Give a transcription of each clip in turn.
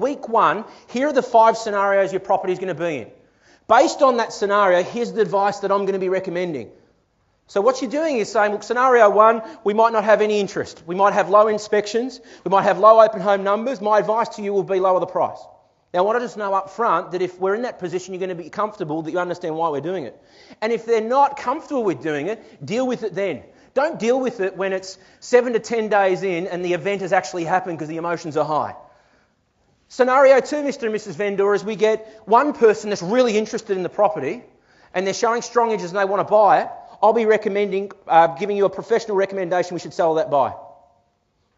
Week 1, here are the 5 scenarios your property is going to be in. Based on that scenario, here's the advice that I'm going to be recommending. So what you're doing is saying, look, scenario 1, we might not have any interest. We might have low inspections. We might have low open home numbers. My advice to you will be lower the price. Now, I want to just know up front that if we're in that position, you're going to be comfortable, that you understand why we're doing it. And if they're not comfortable with doing it, deal with it then. Don't deal with it when it's 7 to 10 days in and the event has actually happened because the emotions are high. Scenario 2, Mr. and Mrs. Vendor, is we get one person that's really interested in the property and they're showing strong interest and they want to buy it. I'll be recommending, giving you a professional recommendation we should sell that by.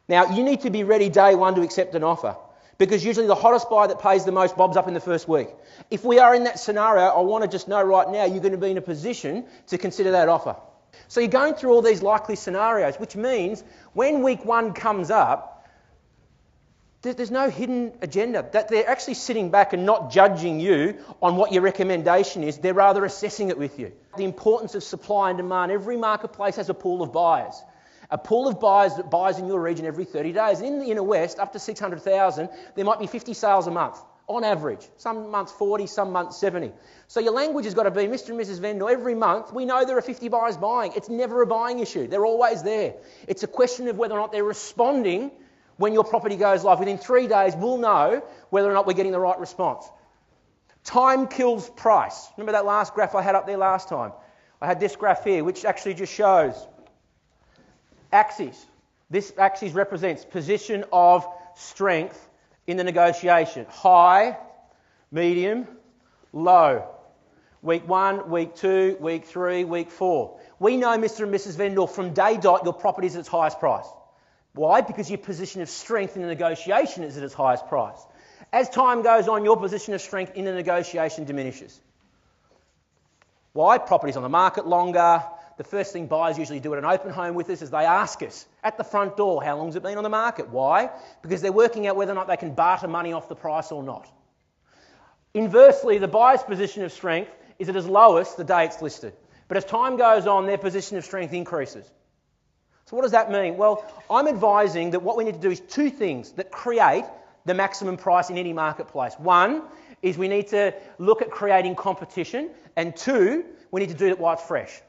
Now, you need to be ready day 1 to accept an offer, because usually the hottest buyer that pays the most bobs up in the first week. If we are in that scenario, I want to just know right now you're going to be in a position to consider that offer. So you're going through all these likely scenarios, which means when week 1 comes up, there's no hidden agenda. That they're actually sitting back and not judging you on what your recommendation is. They're rather assessing it with you. The importance of supply and demand. Every marketplace has a pool of buyers. A pool of buyers that buys in your region every 30 days. And in the inner west, up to 600,000, there might be 50 sales a month, on average. Some months 40, some months 70. So your language has got to be, Mr. and Mrs. Vendor, every month we know there are 50 buyers buying. It's never a buying issue. They're always there. It's a question of whether or not they're responding when your property goes live. Within 3 days, we'll know whether or not we're getting the right response. Time kills price. Remember that last graph I had up there last time? I had this graph here, which actually just shows axes. This axis represents position of strength in the negotiation. High, medium, low. Week 1, week 2, week 3, week 4. We know, Mr. and Mrs. Vendor, from day dot, your property is at its highest price. Why? Because your position of strength in the negotiation is at its highest price. As time goes on, your position of strength in the negotiation diminishes. Why? Property's on the market longer. The first thing buyers usually do at an open home with us is they ask us at the front door, how long's it been on the market? Why? Because they're working out whether or not they can barter money off the price or not. Inversely, the buyer's position of strength is at its lowest the day it's listed. But as time goes on, their position of strength increases. So what does that mean? Well, I'm advising that what we need to do is 2 things that create the maximum price in any marketplace. 1 is we need to look at creating competition, and 2, we need to do it while it's fresh.